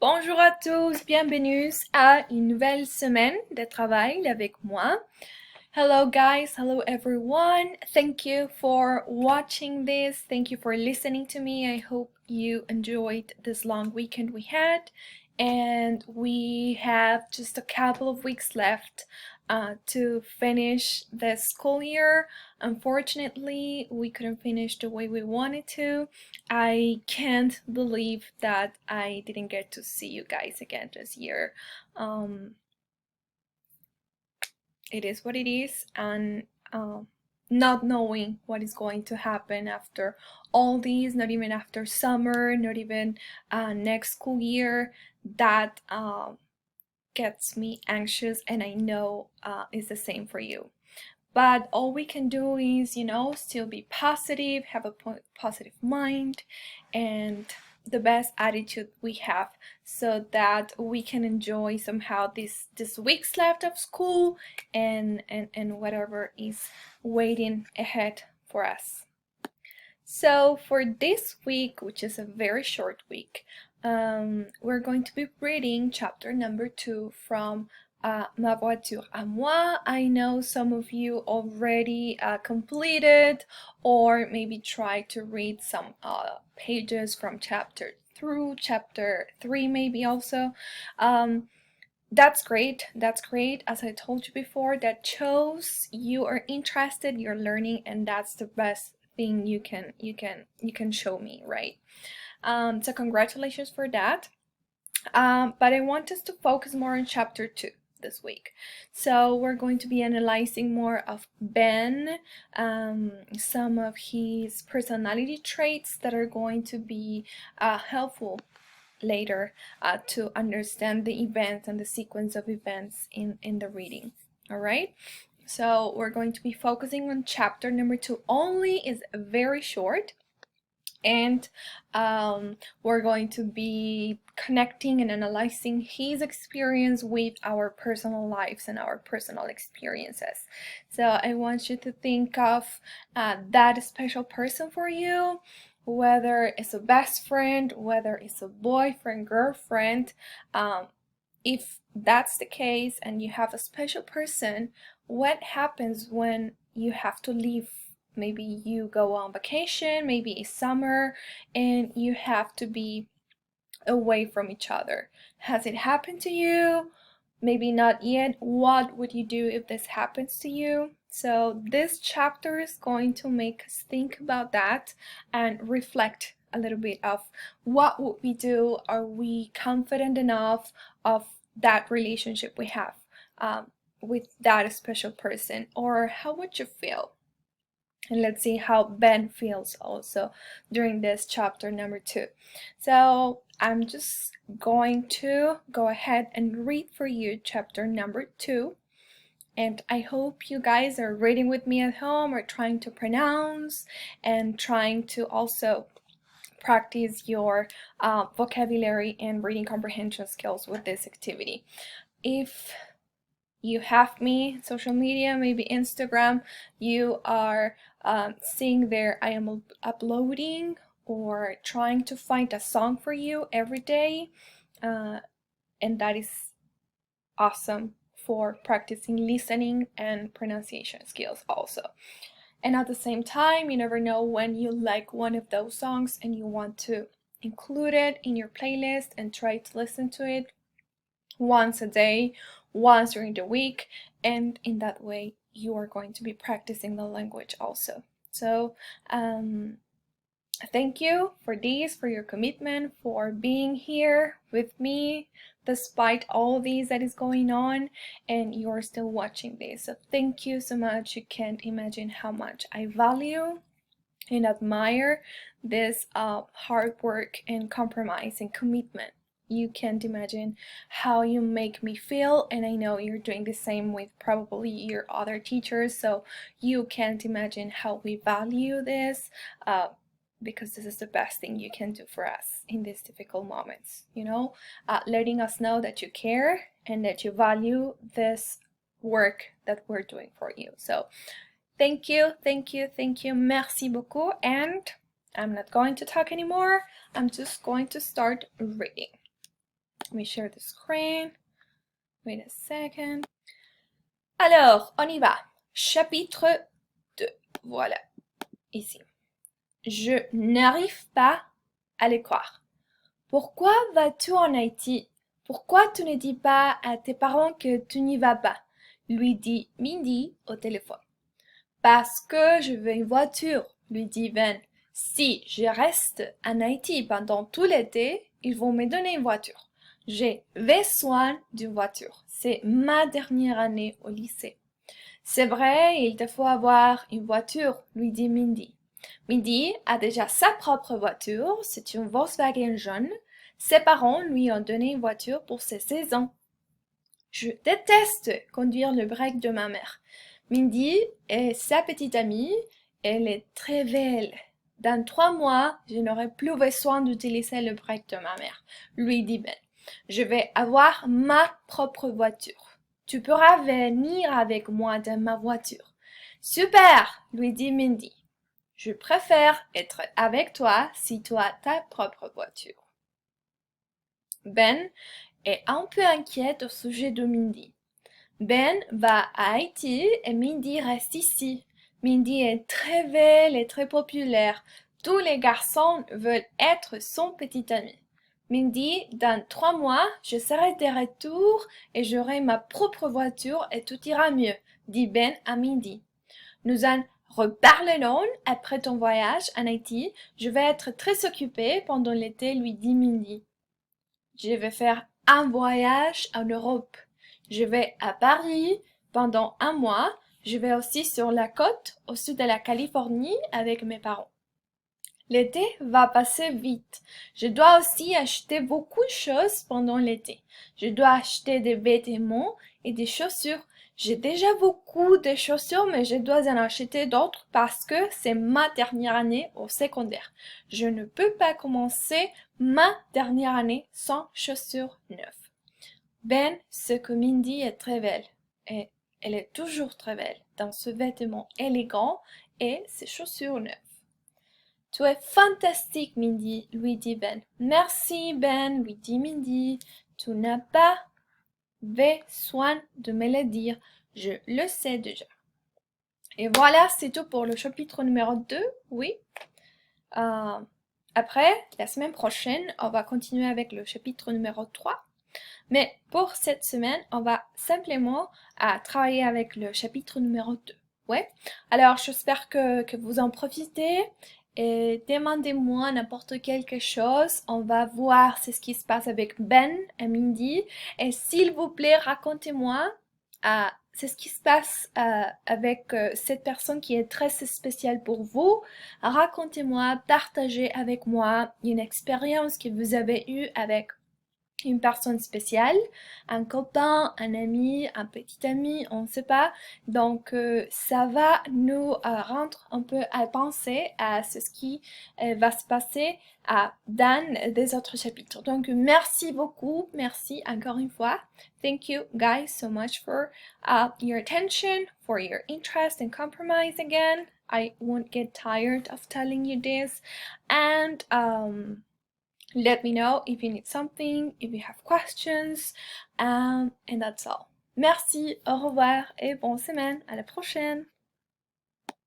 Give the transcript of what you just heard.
Bonjour à tous, bienvenue à une nouvelle semaine de travail avec moi. Hello guys, hello everyone. Thank you for watching this. Thank you for listening to me. I hope you enjoyed this long weekend we had. And we have just a couple of weeks left to finish the school year. Unfortunately, we couldn't finish the way we wanted to. I can't believe that I didn't get to see you guys again this year. It is what it is, and not knowing what is going to happen after all these, not even after summer, not even next school year, that gets me anxious, and I know is the same for you. But all we can do is, still be positive, have a positive mind, and the best attitude we have, so that we can enjoy somehow this weeks left of school and whatever is waiting ahead for us. So for this week, which is a very short week, we're going to be reading chapter number 2 from Ma voiture à moi. I know some of you already completed or maybe tried to read some pages from chapter 3 maybe also. That's great. That's great. As I told you before, that shows you are interested, you're learning, and that's the best thing you can show me, right? So congratulations for that. But I want us to focus more on chapter 2 this week. So we're going to be analyzing more of Ben, some of his personality traits that are going to be helpful later to understand the events and the sequence of events in the reading. All right, so we're going to be focusing on chapter number 2 only. Is very short, and we're going to be connecting and analyzing his experience with our personal lives and our personal experiences. So I want you to think of that special person for you, whether it's a best friend, whether it's a boyfriend, girlfriend. If that's the case and you have a special person, what happens when you have to leave? Maybe you go on vacation, maybe it's summer, and you have to be away from each other. Has it happened to you? Maybe not yet. What would you do if this happens to you? So this chapter is going to make us think about that and reflect a little bit of what would we do. Are we confident enough of that relationship we have with that special person, or how would you feel? And let's see how Ben feels also during this chapter number 2. So I'm just going to go ahead and read for you chapter number 2. And I hope you guys are reading with me at home, or trying to pronounce and trying to also practice your vocabulary and reading comprehension skills with this activity. If you have me social media, maybe Instagram, you are seeing there I am uploading or trying to find a song for you every day, and that is awesome for practicing listening and pronunciation skills also. And at the same time, you never know when you like one of those songs and you want to include it in your playlist and try to listen to it once a day, once during the week, and in that way you are going to be practicing the language also. So thank you for this, for your commitment, for being here with me despite all these that is going on, and you're still watching this. So thank you so much. You can't imagine how much I value and admire this hard work and compromise and commitment. You can't imagine how you make me feel, and I know you're doing the same with probably your other teachers, so you can't imagine how we value this, because this is the best thing you can do for us in these difficult moments, letting us know that you care and that you value this work that we're doing for you. So thank you, thank you, thank you, merci beaucoup, and I'm not going to talk anymore. I'm just going to start reading. Let me share the screen. Wait a second. Alors, on y va. Chapitre 2. Voilà, ici. Je n'arrive pas à le croire. Pourquoi vas-tu en Haïti? Pourquoi tu ne dis pas à tes parents que tu n'y vas pas? Lui dit Mindy au téléphone. Parce que je veux une voiture, lui dit Ben. Si je reste en Haïti pendant tout l'été, ils vont me donner une voiture. J'ai besoin d'une voiture. C'est ma dernière année au lycée. C'est vrai, il te faut avoir une voiture, lui dit Mindy. Mindy a déjà sa propre voiture, c'est une Volkswagen jaune. Ses parents lui ont donné une voiture pour ses 16 ans. Je déteste conduire le break de ma mère. Mindy est sa petite amie, elle est très belle. Dans 3 mois, je n'aurai plus besoin d'utiliser le break de ma mère, lui dit Ben. Je vais avoir ma propre voiture. Tu pourras venir avec moi dans ma voiture. Super, lui dit Mindy. Je préfère être avec toi si tu as ta propre voiture. Ben est un peu inquiet au sujet de Mindy. Ben va à Haïti et Mindy reste ici. Mindy est très belle et très populaire. Tous les garçons veulent être son petit ami. Mindy, dans 3 mois, je serai de retour et j'aurai ma propre voiture et tout ira mieux, dit Ben à Mindy. Nous en reparlerons après ton voyage en Haïti. Je vais être très occupée pendant l'été, lui dit Mindy. Je vais faire un voyage en Europe. Je vais à Paris pendant 1 mois. Je vais aussi sur la côte au sud de la Californie avec mes parents. L'été va passer vite. Je dois aussi acheter beaucoup de choses pendant l'été. Je dois acheter des vêtements et des chaussures. J'ai déjà beaucoup de chaussures, mais je dois en acheter d'autres parce que c'est ma dernière année au secondaire. Je ne peux pas commencer ma dernière année sans chaussures neuves. Ben, ce que Mindy est très belle. Et elle est toujours très belle dans ce vêtement élégant et ses chaussures neuves. Tu es fantastique, Mindy, lui dit Ben. Merci, Ben, lui dit Mindy. Tu n'as pas besoin de me le dire. Je le sais déjà. Et voilà, c'est tout pour le chapitre numéro 2, oui. Après, la semaine prochaine, on va continuer avec le chapitre numéro 3. Mais pour cette semaine, on va simplement travailler avec le chapitre numéro 2. Ouais. Alors, j'espère que vous en profitez. Et demandez-moi n'importe quelque chose. On va voir ce qui se passe avec Ben et Mindy. Et s'il vous plaît, racontez-moi c'est ce qui se passe avec cette personne qui est très spéciale pour vous. Racontez-moi, partagez avec moi une expérience que vous avez eue avec une personne spéciale, un copain, un ami, un petit ami, on ne sait pas. Donc, ça va nous rendre un peu à penser à ce qui va se passer dans des autres chapitres. Donc, merci beaucoup, merci encore une fois. Thank you guys so much for your attention, for your interest and compromise again. I won't get tired of telling you this. And let me know if you need something, if you have questions, and that's all. Merci, au revoir et bonne semaine. À la prochaine.